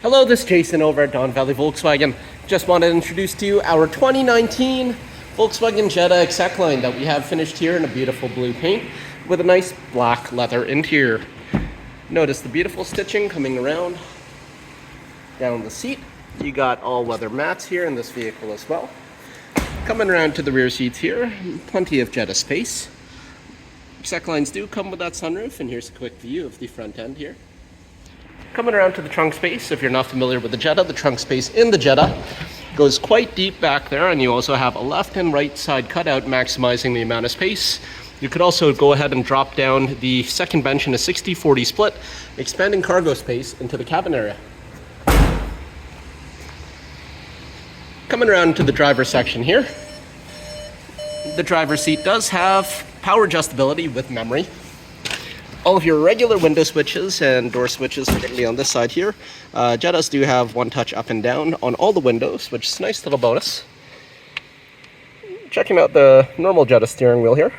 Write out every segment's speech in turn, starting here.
Hello, this is Jason over at Valley Volkswagen. Just wanted to introduce to you our 2019 Volkswagen Jetta Execline that we have finished here in a beautiful blue paint with a nice black leather interior. Notice the beautiful stitching coming around down the seat. You got all-weather mats here in this vehicle as well. Coming around to the rear seats here, plenty of Jetta space. Execlines do come with that sunroof, and here's a quick view of the front end here. Coming around to the trunk space, if you're not familiar with the Jetta, the trunk space in the Jetta goes quite deep back there, and you also have a left and right side cutout maximizing the amount of space. You could also go ahead and drop down the second bench in a 60-40 split, expanding cargo space into the cabin area. Coming around to the driver's section here, the driver's seat does have power adjustability with memory. All of your regular window switches and door switches are going to be on this side here. Jettas do have one touch up and down on all the windows, which is a nice little bonus. Checking out the normal Jetta steering wheel here.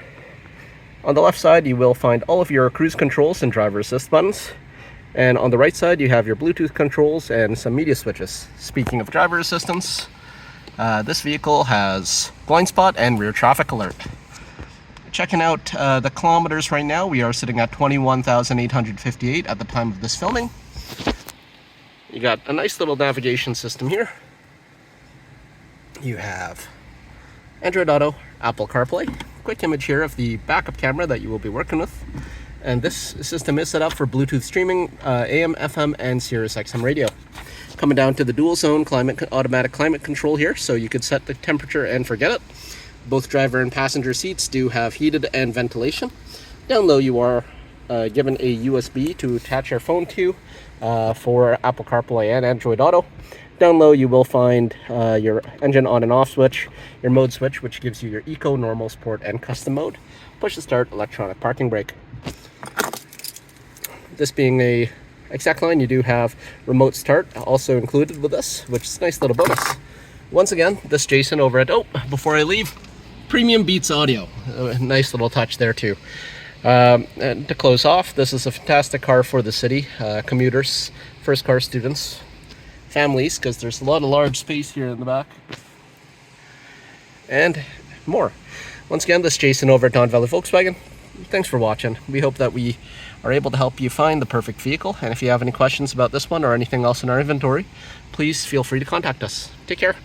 On the left side, you will find all of your cruise controls and driver assist buttons. And on the right side, you have your Bluetooth controls and some media switches. Speaking of driver assistance, this vehicle has blind spot and rear traffic alert. Checking out the kilometers right now, we are sitting at 21,858 at the time of this filming. You got a nice little navigation system here. You have Android Auto, Apple CarPlay, quick image here of the backup camera that you will be working with. And this system is set up for Bluetooth streaming, AM, FM, and Sirius XM radio. Coming down to the dual zone automatic climate control here, so you could set the temperature and forget it. Both driver and passenger seats do have heated and ventilation. Down low you are given a USB to attach your phone to for Apple CarPlay and Android Auto. Down low you will find your engine on and off switch, your mode switch, which gives you your Eco, Normal, Sport, and Custom mode. Push to start, electronic parking brake. This being a Execline, you do have remote start also included with this, which is a nice little bonus. Once again, this is Jason over at, before I leave, Premium Beats Audio. A nice little touch there too. And to close off, this is a fantastic car for the city, commuters, first car students, families, because there's a lot of large space here in the back, and more. Once again, this is Jason over at Valley Volkswagen. Thanks for watching. We hope that we are able to help you find the perfect vehicle, and if you have any questions about this one or anything else in our inventory, please feel free to contact us. Take care.